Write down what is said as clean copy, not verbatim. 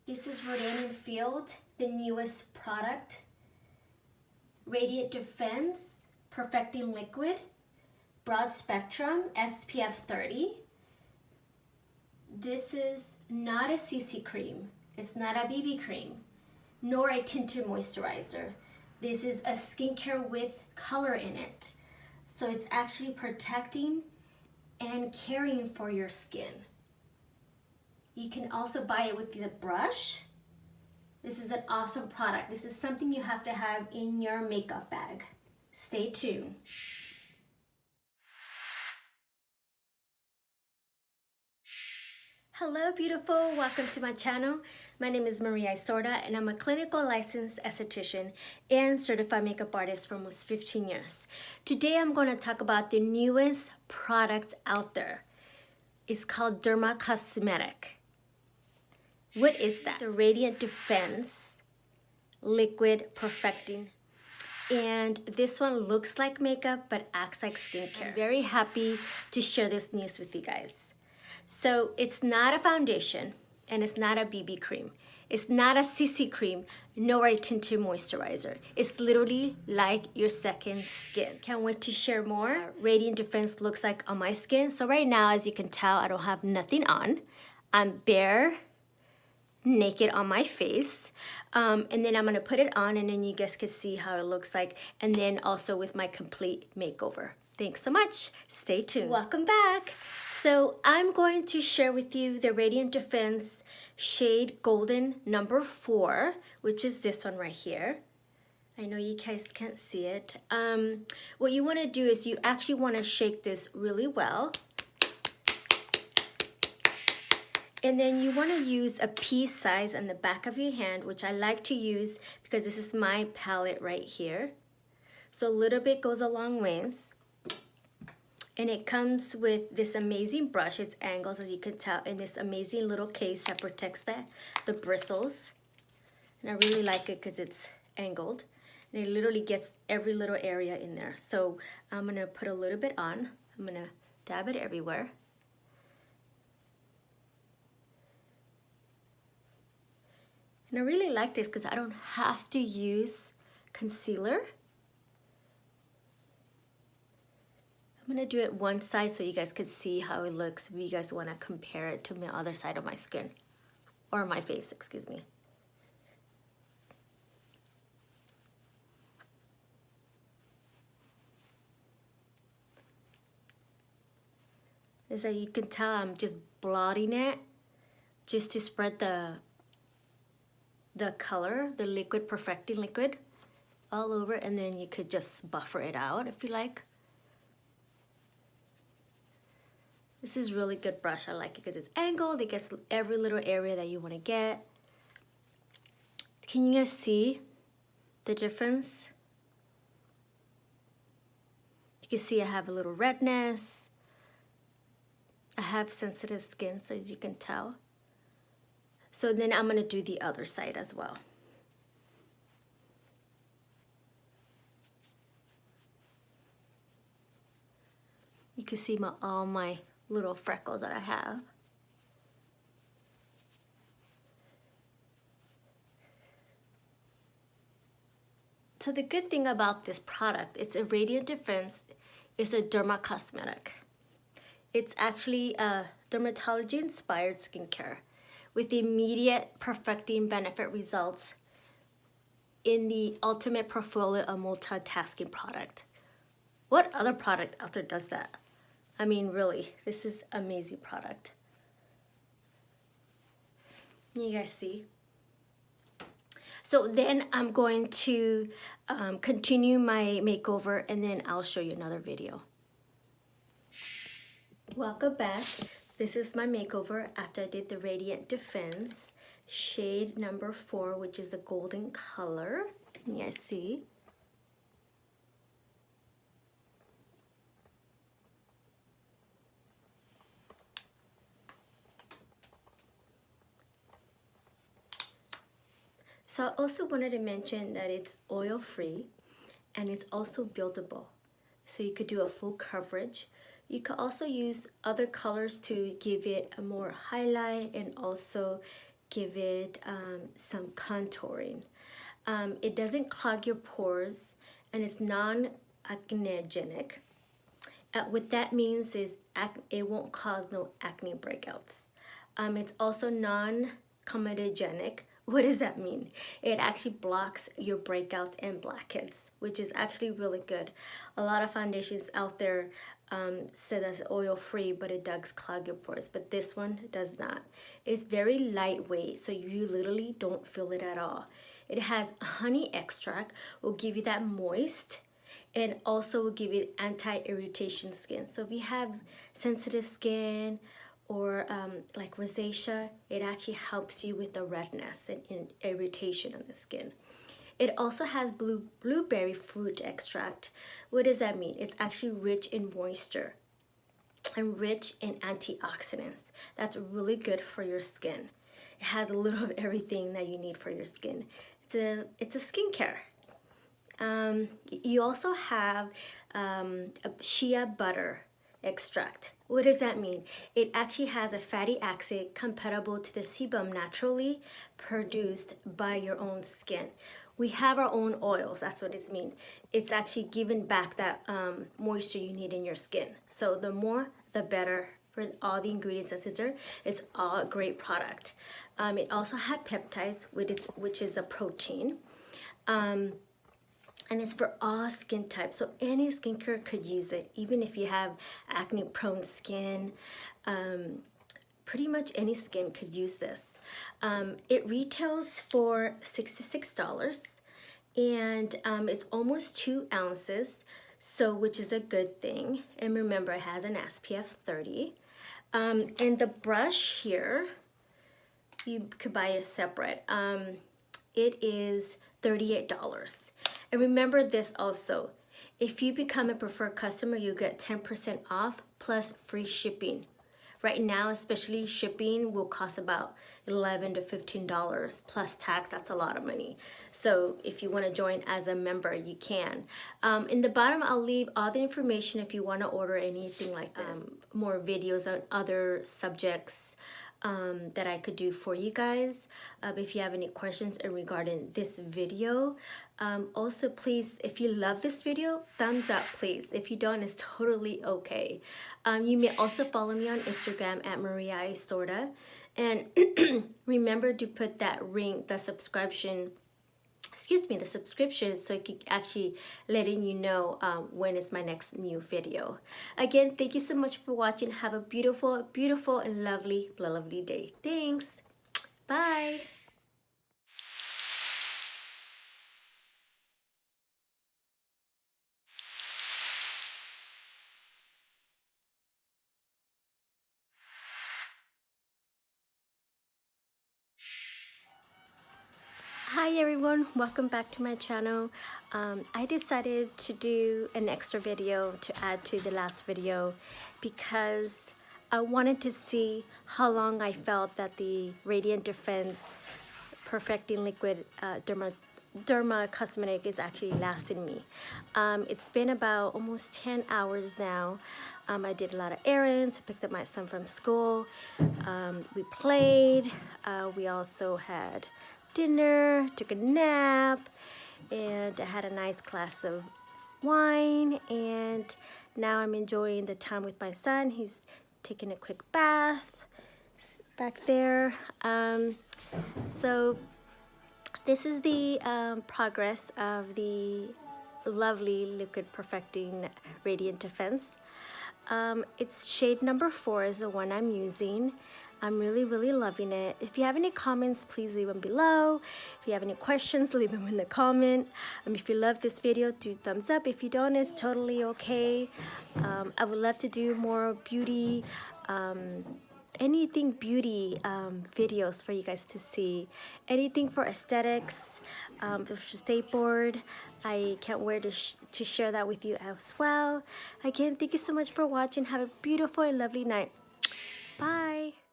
This is Rodan & Field, the newest product. Radiant Defense Perfecting Liquid, Broad Spectrum, SPF 30. This is not a CC cream. It's not a BB cream, nor a tinted moisturizer. This is a skincare with color in it. So it's actually protecting and caring for your skin. You can also buy it with the brush. This is an awesome product. This is something you have to have in your makeup bag. Stay tuned. Hello beautiful, welcome to my channel. My name is Maria Isorda and I'm a clinical licensed esthetician and certified makeup artist for almost 15 years. Today I'm going to talk about the newest product out there. It's called Derma Cosmetic. What is that? The Radiant Defense Liquid Perfecting. And this one looks like makeup but acts like skincare. I'm very happy to share this news with you guys. So it's not a foundation and it's not a BB cream. It's not a CC cream nor a tinted moisturizer. It's literally like your second skin. Can't wait to share more. Radiant Defense looks like on my skin. So right now, as you can tell, I don't have nothing on. I'm bare, naked on my face. And then I'm gonna put it on and then you guys can see how it looks like. And then also with my complete makeover. Thanks so much. Stay tuned. Welcome back. So I'm going to share with you the Radiant Defense Shade Golden number 4, which is this one right here. I know you guys can't see it. What you want to do is you actually want to shake this really well. And then you want to use a pea size on the back of your hand, which I like to use because this is my palette right here. So a little bit goes a long ways. And it comes with this amazing brush. It's angles, as you can tell, in this amazing little case that protects the bristles. And I really like it because it's angled. And it literally gets every little area in there. So I'm going to put a little bit on. I'm going to dab it everywhere. And I really like this because I don't have to use concealer. I'm gonna do it one side so you guys could see how it looks if you guys wanna compare it to the other side of my skin, or my face, excuse me. As you can tell, I'm just blotting it just to spread the color, the liquid, perfecting liquid, all over, and then you could just buffer it out if you like. This is really good brush. I like it because it's angled. It gets every little area that you want to get. Can you guys see the difference? You can see I have a little redness. I have sensitive skin, so as you can tell. So then I'm going to do the other side as well. You can see all my little freckles that I have. So the good thing about this product, it's a Radiant Defense, it's a Derma Cosmetic. It's actually a dermatology inspired skincare with immediate perfecting benefit results in the ultimate portfolio of multitasking product. What other product out there does that? I mean, really, this is an amazing product. You guys see? So then I'm going to continue my makeover and then I'll show you another video. Welcome back. This is my makeover after I did the Radiant Defense shade number 4, which is a golden color. Can you guys see? So I also wanted to mention that it's oil-free and it's also buildable. So you could do a full coverage. You could also use other colors to give it a more highlight and also give it some contouring. It doesn't clog your pores, and it's non-acnegenic. What that means is it won't cause no acne breakouts. It's also non-comedogenic. What does that mean? It actually blocks your breakouts and blackheads, which is actually really good. A lot of foundations out there say that's oil-free, but it does clog your pores, but this one does not. It's very lightweight, so you literally don't feel it at all. It has honey extract, will give you that moist, and also will give you anti-irritation skin. So if you have sensitive skin or like rosacea, it actually helps you with the redness and irritation on the skin. It also has blueberry fruit extract. What does that mean? It's actually rich in moisture and rich in antioxidants. That's really good for your skin. It has a little of everything that you need for your skin. It's a skincare. You also have a shea butter extract. What does that mean? It actually has a fatty acid compatible to the sebum naturally produced by your own skin. We have our own oils, that's what it means. It's actually giving back that moisture you need in your skin. So the more, the better for all the ingredients that's in there. It's all a great product. It also has peptides, which is a protein. And it's for all skin types, so any skincare could use it, even if you have acne prone skin. Pretty much any skin could use this. It retails for $66, and it's almost 2 ounces, so which is a good thing. And remember, it has an SPF 30. And the brush here, you could buy it separate. It is $38. And remember this also, if you become a preferred customer, you get 10% off plus free shipping. Right now, especially shipping will cost about $11 to $15 plus tax. That's a lot of money. So if you want to join as a member, you can. In the bottom, I'll leave all the information if you want to order anything like this. More videos on other subjects that I could do for you guys. If you have any questions regarding this video, also please, if you love this video, thumbs up please. If you don't, it's totally okay. You may also follow me on Instagram at Maria Isorda, and remember to put that ring, the subscription, so it can actually letting you know when is my next new video. Again, thank you so much for watching. Have a beautiful, beautiful and lovely day. Thanks. Bye. Hi everyone, welcome back to my channel. I decided to do an extra video to add to the last video because I wanted to see how long I felt that the Radiant Defense Perfecting Liquid Derma Cosmetic is actually lasting me. It's been about almost 10 hours now. I did a lot of errands, I picked up my son from school, we played, we also had dinner, took a nap, and I had a nice glass of wine, and now I'm enjoying the time with my son. He's taking a quick bath back there. So this is the progress of the lovely Liquid Perfecting Radiant Defense. It's shade number 4 is the one I'm using. I'm really loving it. If you have any comments, please leave them below. If you have any questions, leave them in the comment. If you love this video, do thumbs up. If you don't, it's totally okay. I would love to do more beauty, anything beauty videos for you guys to see. Anything for aesthetics, to stay bored. I can't wait to share that with you as well. Again, thank you so much for watching. Have a beautiful and lovely night. Bye.